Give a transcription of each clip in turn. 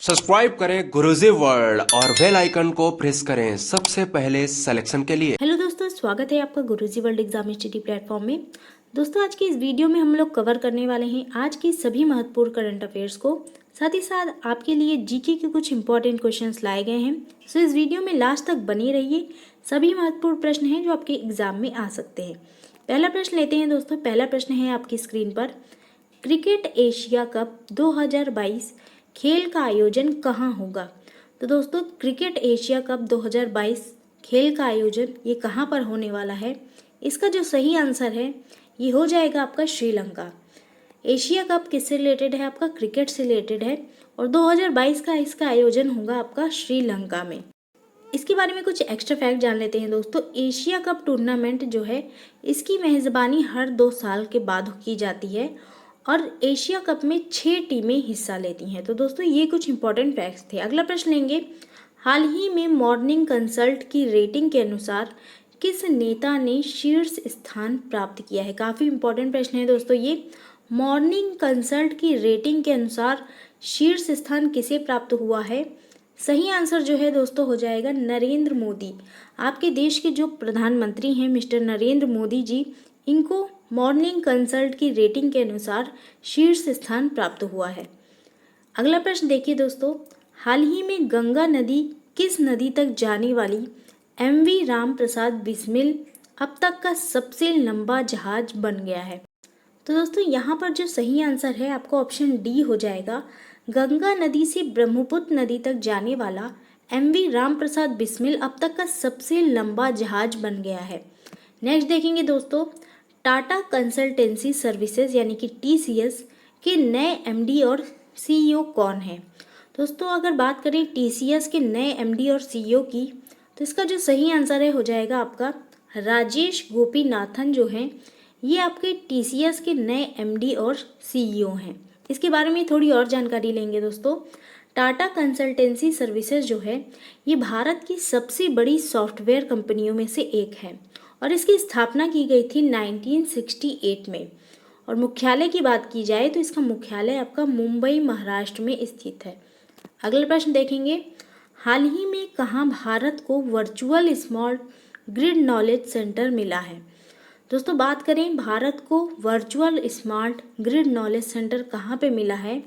Subscribe करें गुरुजी world और bell icon को प्रेस करें सबसे पहले सिलेक्शन के लिए। हेलो दोस्तों, स्वागत है आपका गुरुजी वर्ल्ड एग्जाम स्टडी प्लेटफॉर्म में। दोस्तों, आज की इस वीडियो में हम लोग कवर करने वाले हैं आज की सभी महत्वपूर्ण करंट अफेयर्स को। साथ ही साथ आपके लिए जीके के कुछ इंपॉर्टेंट क्वेश्चंस लाए गए हैं। सो इस वीडियो में लास्ट तक बने रहिए। सभी महत्वपूर्ण प्रश्न हैं जो आपके एग्जाम में आ सकते हैं। पहला प्रश्न लेते हैं दोस्तों। पहला प्रश्न है आपकी स्क्रीन पर, क्रिकेट एशिया कप 2022 खेल का आयोजन कहाँ होगा। तो दोस्तों, क्रिकेट एशिया कप 2022 खेल का आयोजन ये कहाँ पर होने वाला है। इसका जो सही आंसर है ये हो जाएगा आपका श्रीलंका। एशिया कप किससे रिलेटेड है, आपका क्रिकेट से रिलेटेड है और 2022 का इसका आयोजन होगा आपका श्रीलंका में। इसके बारे में कुछ एक्स्ट्रा फैक्ट जान लेते हैं दोस्तों। एशिया कप टूर्नामेंट जो है इसकी मेज़बानी हर 2 साल के बाद की जाती है और एशिया कप में 6 टीमें हिस्सा लेती हैं। तो दोस्तों, ये कुछ इंपॉर्टेंट फैक्ट्स थे। अगला प्रश्न लेंगे, हाल ही में मॉर्निंग कंसल्ट की रेटिंग के अनुसार किस नेता ने शीर्ष स्थान प्राप्त किया है। काफ़ी इंपॉर्टेंट प्रश्न है दोस्तों ये। मॉर्निंग कंसल्ट की रेटिंग के अनुसार शीर्ष स्थान किसे प्राप्त हुआ है। सही आंसर जो है दोस्तों हो जाएगा नरेंद्र मोदी। आपके देश के जो प्रधानमंत्री हैं मिस्टर नरेंद्र मोदी जी, इनको मॉर्निंग कंसल्ट की रेटिंग के अनुसार शीर्ष स्थान प्राप्त हुआ है। अगला प्रश्न देखिए दोस्तों, हाल ही में गंगा नदी किस नदी तक जाने वाली एमवी राम प्रसाद बिस्मिल अब तक का सबसे लंबा जहाज बन गया है। तो दोस्तों, यहाँ पर जो सही आंसर है आपका ऑप्शन डी हो जाएगा। गंगा नदी से ब्रह्मपुत्र नदी तक जाने वाला एमवी राम प्रसाद बिस्मिल अब तक का सबसे लंबा जहाज बन गया है। नेक्स्ट देखेंगे दोस्तों, टाटा कंसल्टेंसी सर्विसेज यानी कि टीसीएस के नए एमडी और सीईओ कौन है। दोस्तों, अगर बात करें टीसीएस के नए एमडी और सीईओ की, तो इसका जो सही आंसर है हो जाएगा आपका राजेश गोपीनाथन जो हैं ये आपके टीसीएस के नए एमडी और सीईओ हैं। इसके बारे में थोड़ी और जानकारी लेंगे दोस्तों। टाटा कंसल्टेंसी सर्विसेज जो है ये भारत की सबसे बड़ी सॉफ्टवेयर कंपनियों में से एक है और इसकी स्थापना की गई थी 1968 में। और मुख्यालय की बात की जाए तो इसका मुख्यालय आपका मुंबई महाराष्ट्र में स्थित है। अगला प्रश्न देखेंगे, हाल ही में कहाँ भारत को virtual smart grid knowledge centre मिला है। दोस्तों, बात करें भारत को virtual smart grid knowledge centre कहाँ पे मिला है,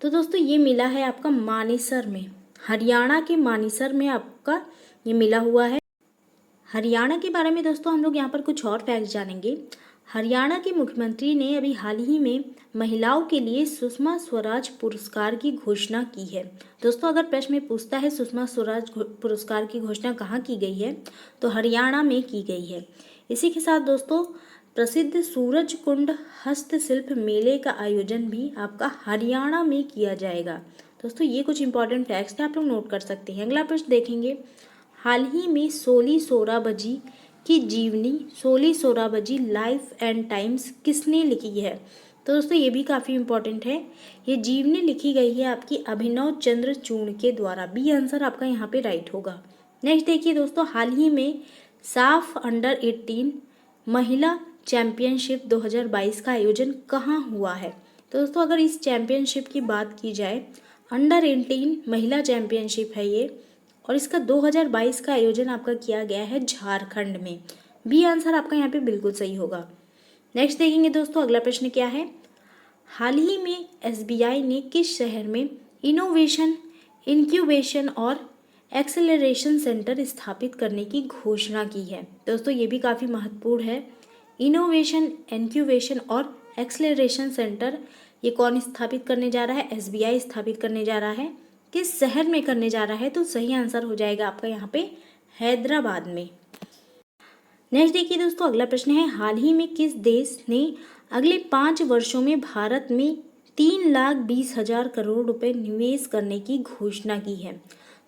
तो दोस्तों ये मिला है आपका मानेसर में, हरियाणा के मानेसर में आपका ये मिला हुआ है। हरियाणा के बारे में दोस्तों हम लोग यहाँ पर कुछ और फैक्ट जानेंगे। हरियाणा के मुख्यमंत्री ने अभी हाल ही में महिलाओं के लिए सुषमा स्वराज पुरस्कार की घोषणा की है। दोस्तों, अगर प्रश्न में पूछता है सुषमा स्वराज पुरस्कार की घोषणा कहाँ की गई है, तो हरियाणा में की गई है। इसी के साथ दोस्तों प्रसिद्ध सूरज कुंड हस्तशिल्प मेले का आयोजन भी आपका हरियाणा में किया जाएगा। दोस्तों, ये कुछ इंपॉर्टेंट फैक्ट्स थे, आप लोग नोट कर सकते हैं। अगला प्रश्न देखेंगे, हाल ही में सोली सोराबजी की जीवनी Soli Sorabjee life and times किसने लिखी है। तो दोस्तों ये भी काफ़ी इंपॉर्टेंट है। ये जीवनी लिखी गई है आपकी अभिनव चंद्र चूर्ण के द्वारा। बी आंसर आपका यहाँ पे राइट होगा। नेक्स्ट देखिए दोस्तों, हाल ही में साफ अंडर 18 महिला चैंपियनशिप 2022 का आयोजन कहाँ हुआ है। तो दोस्तों, अगर इस चैंपियनशिप की बात की जाए, अंडर 18 महिला चैंपियनशिप है ये और इसका 2022 का आयोजन आपका किया गया है झारखंड में। बी आंसर आपका यहाँ पे बिल्कुल सही होगा। नेक्स्ट देखेंगे दोस्तों, अगला प्रश्न क्या है, हाल ही में एसबीआई ने किस शहर में इनोवेशन इंक्यूबेशन और एक्सेलरेशन सेंटर स्थापित करने की घोषणा की है। दोस्तों, ये भी काफ़ी महत्वपूर्ण है। इनोवेशन इंक्यूबेशन और एक्सेलरेशन सेंटर ये कौन स्थापित करने जा रहा है, एसबीआई स्थापित करने जा रहा है। किस शहर में करने जा रहा है, तो सही आंसर हो जाएगा आपका यहाँ पे हैदराबाद में। नेक्स्ट देखिए दोस्तों, अगला प्रश्न है, हाल ही में किस देश ने अगले 5 वर्षों में भारत में 3,20,000 करोड़ रुपए निवेश करने की घोषणा की है।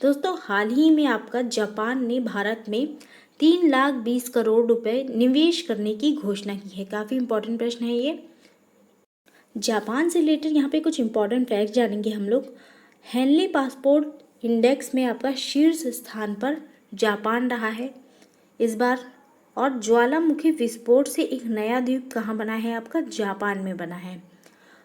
दोस्तों, हाल ही में आपका जापान ने भारत में 3,20,000 करोड़ रुपए निवेश करने की घोषणा की है। काफ़ी इंपॉर्टेंट प्रश्न है ये। जापान से रिलेटेड यहाँ पे कुछ इंपॉर्टेंट फैक्ट जानेंगे हम लोग। हेनली पासपोर्ट इंडेक्स में आपका शीर्ष स्थान पर जापान रहा है इस बार। और ज्वालामुखी विस्फोट से एक नया द्वीप कहाँ बना है, आपका जापान में बना है।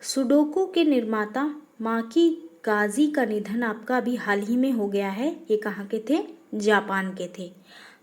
सुडोकू के निर्माता माकी काजी का निधन आपका अभी हाल ही में हो गया है। ये कहाँ के थे? जापान के थे।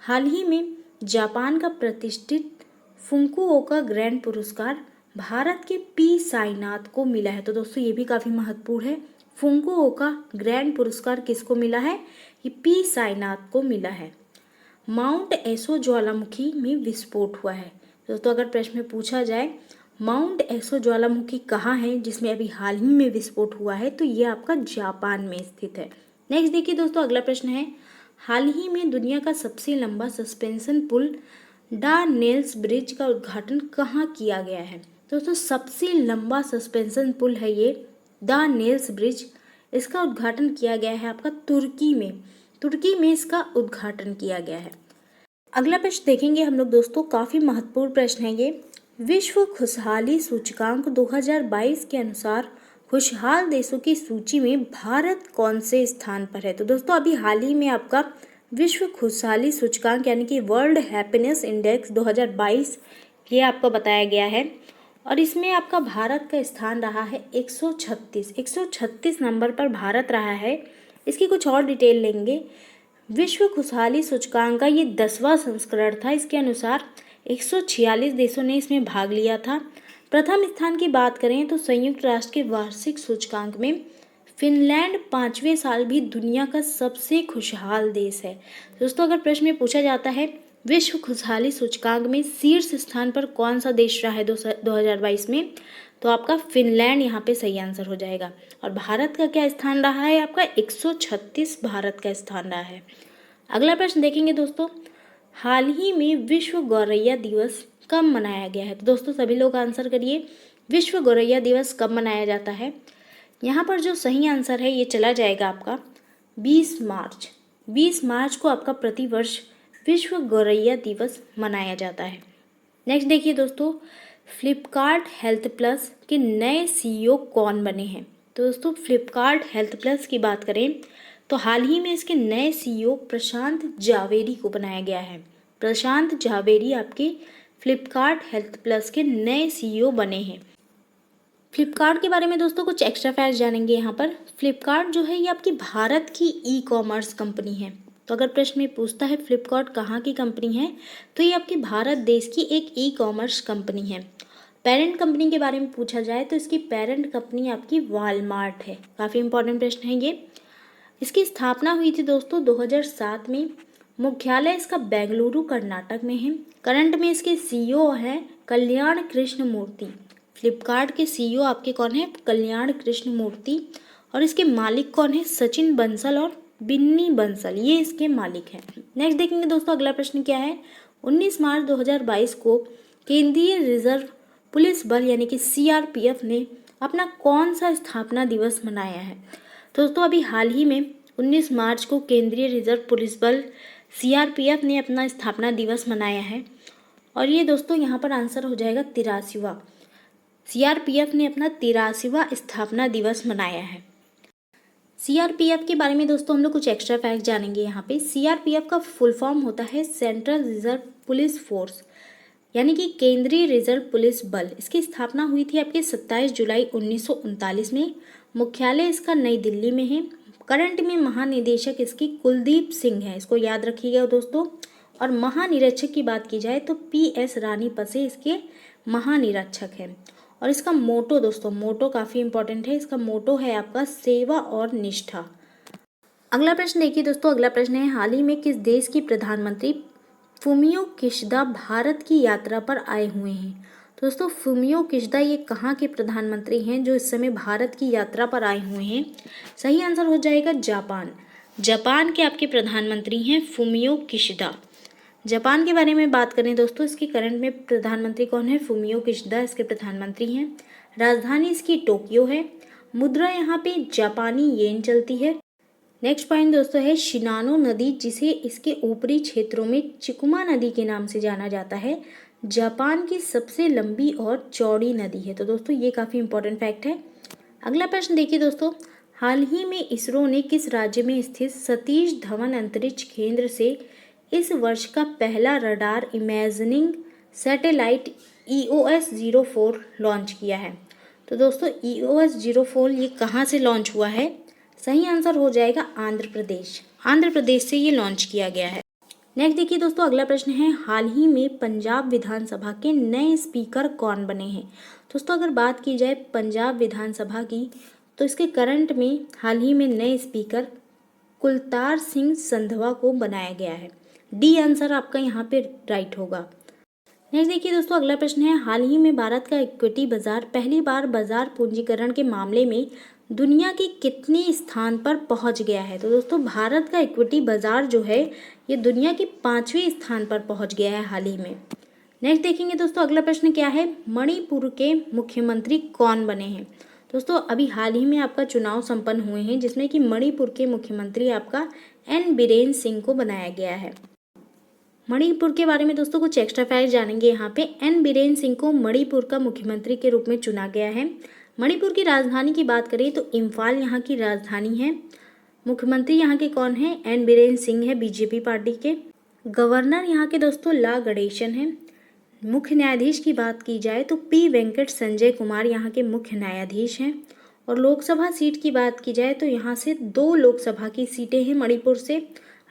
हाल ही में जापान का प्रतिष्ठित फुकुओका ग्रैंड पुरस्कार भारत के पी साईनाथ को मिला है। तो दोस्तों ये भी काफ़ी महत्वपूर्ण है। फुकुओका ग्रैंड पुरस्कार किसको मिला है? ये पी साईनाथ को मिला है। माउंट एसो ज्वालामुखी में विस्फोट हुआ है। दोस्तों अगर प्रश्न में पूछा जाए माउंट एसो ज्वालामुखी कहाँ है जिसमें अभी हाल ही में विस्फोट हुआ है, तो ये आपका जापान में स्थित है। नेक्स्ट देखिए दोस्तों, अगला प्रश्न है, हाल ही में दुनिया का सबसे लंबा सस्पेंशन पुल डा नेल्स ब्रिज का उद्घाटन कहाँ किया गया है? दोस्तों सबसे लंबा सस्पेंशन पुल है ये दा नेल्स ब्रिज। इसका उद्घाटन किया गया है आपका तुर्की में इसका उद्घाटन किया गया है। अगला प्रश्न देखेंगे हम लोग दोस्तों, काफ़ी महत्वपूर्ण प्रश्न है ये। विश्व खुशहाली सूचकांक 2022 के अनुसार खुशहाल देशों की सूची में भारत कौन से स्थान पर है? तो दोस्तों अभी हाल ही में आपका विश्व खुशहाली सूचकांक यानी कि वर्ल्ड हैप्पीनेस इंडेक्स 2022 ये आपको बताया गया है और इसमें आपका भारत का स्थान रहा है 136 नंबर पर भारत रहा है। इसकी कुछ और डिटेल लेंगे। विश्व खुशहाली सूचकांक का ये 10वां संस्करण था। इसके अनुसार 146 देशों ने इसमें भाग लिया था। प्रथम स्थान की बात करें तो संयुक्त राष्ट्र के वार्षिक सूचकांक में फिनलैंड 5वें साल भी दुनिया का सबसे खुशहाल देश है। दोस्तों अगर प्रश्न में पूछा जाता है विश्व खुशहाली सूचकांक में शीर्ष स्थान पर कौन सा देश रहा है 2022 में, तो आपका फिनलैंड यहाँ पे सही आंसर हो जाएगा। और भारत का क्या स्थान रहा है? आपका 136 भारत का स्थान रहा है। अगला प्रश्न देखेंगे दोस्तों, हाल ही में विश्व गौरैया दिवस कब मनाया गया है? तो दोस्तों सभी लोग आंसर करिए, विश्व गौरैया दिवस कब मनाया जाता है? यहाँ पर जो सही आंसर है ये चला जाएगा आपका 20 मार्च। 20 मार्च को आपका प्रतिवर्ष विश्व गौरैया दिवस मनाया जाता है। नेक्स्ट देखिए दोस्तों, फ्लिपकार्ट हेल्थ प्लस के नए सीईओ कौन बने हैं? तो दोस्तों फ्लिपकार्ट हेल्थ प्लस की बात करें तो हाल ही में इसके नए सीईओ प्रशांत जावेरी को बनाया गया है। प्रशांत जावेरी आपके फ्लिपकार्ट हेल्थ प्लस के नए सीईओ बने हैं। फ्लिपकार्ट के बारे में दोस्तों कुछ एक्स्ट्रा फैक्ट्स जानेंगे यहाँ पर। फ्लिपकार्ट जो है ये आपकी भारत की ई कॉमर्स कंपनी है। तो अगर प्रश्न में पूछता है फ्लिपकार्ट कहाँ की कंपनी है, तो ये आपकी भारत देश की एक ई कॉमर्स कंपनी है। पेरेंट कंपनी के बारे में पूछा जाए तो इसकी पेरेंट कंपनी आपकी वॉलमार्ट है। काफ़ी इंपॉर्टेंट प्रश्न है ये। इसकी स्थापना हुई थी दोस्तों 2007 में। मुख्यालय इसका बेंगलुरु कर्नाटक में है। करंट में इसके सीईओ हैं कल्याण कृष्ण मूर्ति। फ्लिपकार्ट के सीईओ आपके कौन है? कल्याण कृष्ण मूर्ति। और इसके मालिक कौन है? सचिन बंसल और बिन्नी बंसल, ये इसके मालिक हैं। नेक्स्ट देखेंगे दोस्तों, अगला प्रश्न क्या है। 19 मार्च 2022 को केंद्रीय रिजर्व पुलिस बल यानी कि सीआरपीएफ ने अपना कौन सा स्थापना दिवस मनाया है? दोस्तों अभी हाल ही में 19 मार्च को केंद्रीय रिजर्व पुलिस बल सीआरपीएफ ने अपना स्थापना दिवस मनाया है और ये दोस्तों यहाँ पर आंसर हो जाएगा 83वां। सीआरपीएफ ने अपना 83वां स्थापना दिवस मनाया है। सीआरपीएफ के बारे में दोस्तों हम लोग कुछ एक्स्ट्रा फैक्ट जानेंगे यहाँ पे। सीआरपीएफ का फुल फॉर्म होता है सेंट्रल रिजर्व पुलिस फोर्स यानी कि केंद्रीय रिजर्व पुलिस बल। इसकी स्थापना हुई थी आपके 27 जुलाई 1939 में। मुख्यालय इसका नई दिल्ली में है। करंट में महानिदेशक इसकी कुलदीप सिंह है, इसको याद रखिएगा दोस्तों। और महानिरीक्षक की बात की जाए तो पीएस रानी पसे इसके महानिरीक्षक हैं। और इसका मोटो दोस्तों, मोटो काफ़ी इंपॉर्टेंट है। इसका मोटो है आपका सेवा और निष्ठा। अगला प्रश्न देखिए दोस्तों, अगला प्रश्न है, हाल ही में किस देश की प्रधानमंत्री फुमियो किशिदा भारत की यात्रा पर आए हुए हैं? दोस्तों फुमियो किशिदा ये कहाँ के प्रधानमंत्री हैं जो इस समय भारत की यात्रा पर आए हुए हैं? सही आंसर हो जाएगा जापान। जापान के आपके प्रधानमंत्री हैं फुमियो किशिदा। जापान के बारे में बात करें दोस्तों, इसके करंट में प्रधानमंत्री कौन है? फुमियो किशिदा इसके प्रधानमंत्री हैं। राजधानी इसकी टोक्यो है। मुद्रा यहाँ पे जापानी येन चलती है। नेक्स्ट पॉइंट दोस्तों है शिनानो नदी, जिसे इसके ऊपरी क्षेत्रों में चिकुमा नदी के नाम से जाना जाता है, जापान की सबसे लंबी और चौड़ी नदी है। तो दोस्तों ये काफ़ी इंपॉर्टेंट फैक्ट है। अगला प्रश्न देखिए दोस्तों, हाल ही में इसरो ने किस राज्य में स्थित सतीश धवन अंतरिक्ष केंद्र से इस वर्ष का पहला radar imaging satellite EOS-04 launch किया है? तो दोस्तों EOS-04 ये कहाँ से लॉन्च हुआ है? सही आंसर हो जाएगा आंध्र प्रदेश। आंध्र प्रदेश से ये लॉन्च किया गया है। नेक्स्ट देखिए दोस्तों, अगला प्रश्न है, हाल ही में पंजाब विधानसभा के नए स्पीकर कौन बने हैं। दोस्तों अगर बात की जाए पंजाब विधानसभा की, तो इसके करंट में हाल ही में नए स्पीकर कुलतार सिंह संधवा को बनाया गया है। डी आंसर आपका यहाँ पे राइट होगा। नेक्स्ट देखिए दोस्तों, अगला प्रश्न है, हाल ही में भारत का इक्विटी बाजार पहली बार बाजार पूंजीकरण के मामले में दुनिया के कितने स्थान पर पहुंच गया है। तो दोस्तों भारत का इक्विटी बाजार जो है ये दुनिया के 5वें स्थान पर पहुंच गया है हाल ही में। नेक्स्ट देखेंगे दोस्तों, अगला प्रश्न क्या है, मणिपुर के मुख्यमंत्री कौन बने हैं। दोस्तों अभी हाल ही में आपका चुनाव संपन्न हुए हैं, जिसमें कि मणिपुर के मुख्यमंत्री आपका एन बीरेन सिंह को बनाया गया है। मणिपुर के बारे में दोस्तों कुछ एक्स्ट्रा फैक्ट जानेंगे यहाँ पे। एन बीरेन सिंह को मणिपुर का मुख्यमंत्री के रूप में चुना गया है। मणिपुर की राजधानी की बात करें तो इम्फाल यहाँ की राजधानी है। मुख्यमंत्री यहाँ के कौन है, एन बीरेन सिंह है बीजेपी पार्टी के। गवर्नर यहाँ के दोस्तों ला गणेशन है। मुख्य न्यायाधीश की बात की जाए तो पी वेंकट संजय कुमार यहाँ के मुख्य न्यायाधीश हैं। और लोकसभा सीट की बात की जाए तो यहाँ से 2 लोकसभा की सीटें हैं मणिपुर से,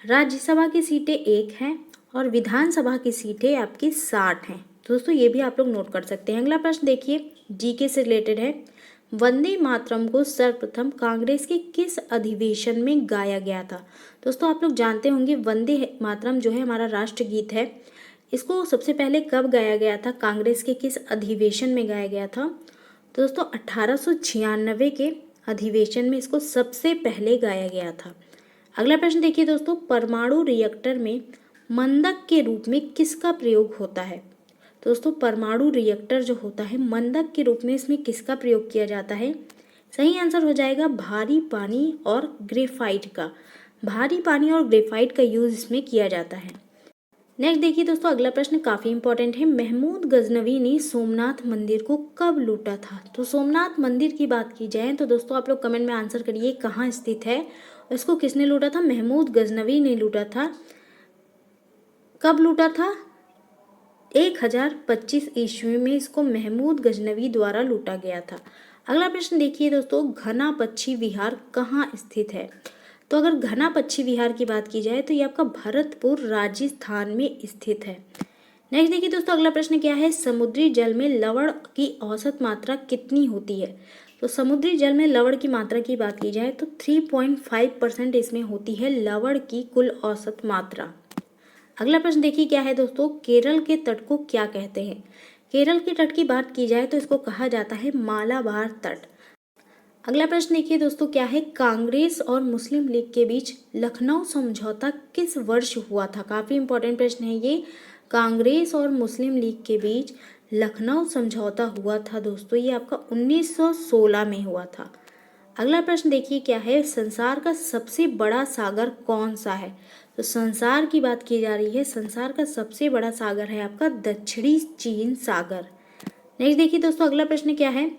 राज्यसभा की सीटें 1 हैं और विधानसभा की सीटें आपकी 60 हैं। दोस्तों ये भी आप लोग नोट कर सकते हैं। अगला प्रश्न देखिए, जीके से रिलेटेड है, वंदे मातरम को सर्वप्रथम कांग्रेस के किस अधिवेशन में गाया गया था। दोस्तों आप लोग जानते होंगे वंदे मातरम जो है हमारा राष्ट्रगीत है, इसको सबसे पहले कब गाया गया था, कांग्रेस के किस अधिवेशन में गाया गया था। तो दोस्तों 1896 के अधिवेशन में इसको सबसे पहले गाया गया था। अगला प्रश्न देखिए दोस्तों, परमाणु रिएक्टर में मंदक के रूप में किसका प्रयोग होता है। दोस्तों परमाणु रिएक्टर जो होता है मंदक के रूप में इसमें किसका प्रयोग किया जाता है। सही आंसर हो जाएगा भारी पानी और ग्रेफाइट का। भारी पानी और ग्रेफाइट का यूज इसमें किया जाता है। नेक्स्ट देखिए दोस्तों, अगला प्रश्न काफी इंपॉर्टेंट है, महमूद गजनवी ने सोमनाथ मंदिर को कब लूटा था। तो सोमनाथ मंदिर की बात की जाए तो दोस्तों आप लोग कमेंट में आंसर करिए कहाँ स्थित है, इसको किसने लूटा था, महमूद गजनवी ने लूटा था। कब लूटा था, 1025 ईस्वी में इसको महमूद गजनवी द्वारा लूटा गया था। अगला प्रश्न देखिए दोस्तों, घना पक्षी विहार कहाँ स्थित है। तो अगर घना पक्षी विहार की बात की जाए तो ये आपका भरतपुर राजस्थान में स्थित है। नेक्स्ट देखिए दोस्तों, अगला प्रश्न क्या है, समुद्री जल में लवण की औसत मात्रा कितनी होती है। तो समुद्री जल में लवण की मात्रा की बात की जाए तो 3.5% इसमें होती है लवण की कुल औसत मात्रा। अगला प्रश्न देखिए क्या है दोस्तों, केरल के तट को क्या कहते हैं। केरल के तट की बात की जाए तो इसको कहा जाता है मालाबार तट। अगला प्रश्न देखिए दोस्तों क्या है, कांग्रेस और मुस्लिम लीग के बीच लखनऊ समझौता किस वर्ष हुआ था। काफी इंपॉर्टेंट प्रश्न है ये। कांग्रेस और मुस्लिम लीग के बीच लखनऊ समझौता हुआ था दोस्तों, ये आपका 1916 में हुआ था। अगला प्रश्न देखिए क्या है, संसार का सबसे बड़ा सागर कौन सा है। तो संसार की बात की जा रही है, संसार का सबसे बड़ा सागर है आपका दक्षिणी चीन सागर। नेक्स्ट देखिए दोस्तों, अगला प्रश्न क्या है,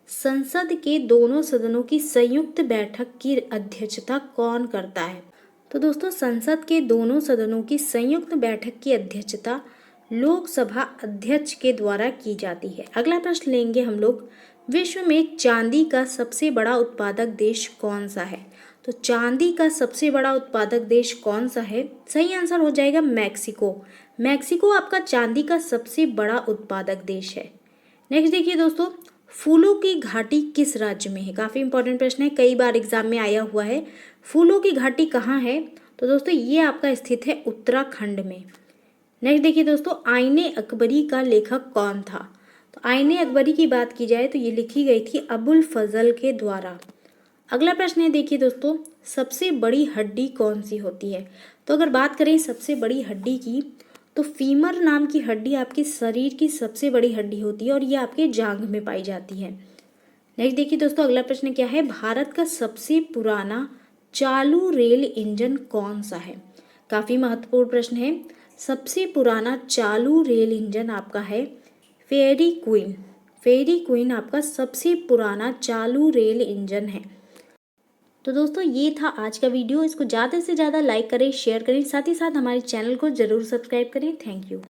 संसद के दोनों सदनों की संयुक्त बैठक की अध्यक्षता कौन करता है। तो दोस्तों संसद के दोनों सदनों की संयुक्त बैठक की अध्यक्षता लोकसभा अध्यक्ष के द्वारा की जाती है। अगला प्रश्न लेंगे हम लोग, विश्व में चांदी का सबसे बड़ा उत्पादक देश कौन सा है। तो चांदी का सबसे बड़ा उत्पादक देश कौन सा है, सही आंसर हो जाएगा मैक्सिको। मैक्सिको आपका चांदी का सबसे बड़ा उत्पादक देश है। नेक्स्ट देखिए दोस्तों, फूलों की घाटी किस राज्य में है। काफी इंपॉर्टेंट प्रश्न है, कई बार एग्जाम में आया हुआ है। फूलों की घाटी कहाँ है, तो दोस्तों ये आपका स्थित है उत्तराखंड में। नेक्स्ट देखिए दोस्तों, आईने अकबरी का लेखक कौन था। तो आईने अकबरी की बात की जाए तो ये लिखी गई थी अबुल फजल के द्वारा। अगला प्रश्न है देखिए दोस्तों, सबसे बड़ी हड्डी कौन सी होती है। तो अगर बात करें सबसे बड़ी हड्डी की, तो फीमर नाम की हड्डी आपके शरीर की सबसे बड़ी हड्डी होती है और ये आपके जांघ में पाई जाती है। नेक्स्ट देखिए दोस्तों, अगला प्रश्न क्या है, भारत का सबसे पुराना चालू रेल इंजन कौन सा है। काफी महत्वपूर्ण प्रश्न है। सबसे पुराना चालू रेल इंजन आपका है फेरी क्वीन। फेरी क्वीन आपका सबसे पुराना चालू रेल इंजन है। तो दोस्तों ये था आज का वीडियो, इसको ज़्यादा से ज़्यादा लाइक करें, शेयर करें, साथ ही साथ हमारे चैनल को ज़रूर सब्सक्राइब करें। Thank you.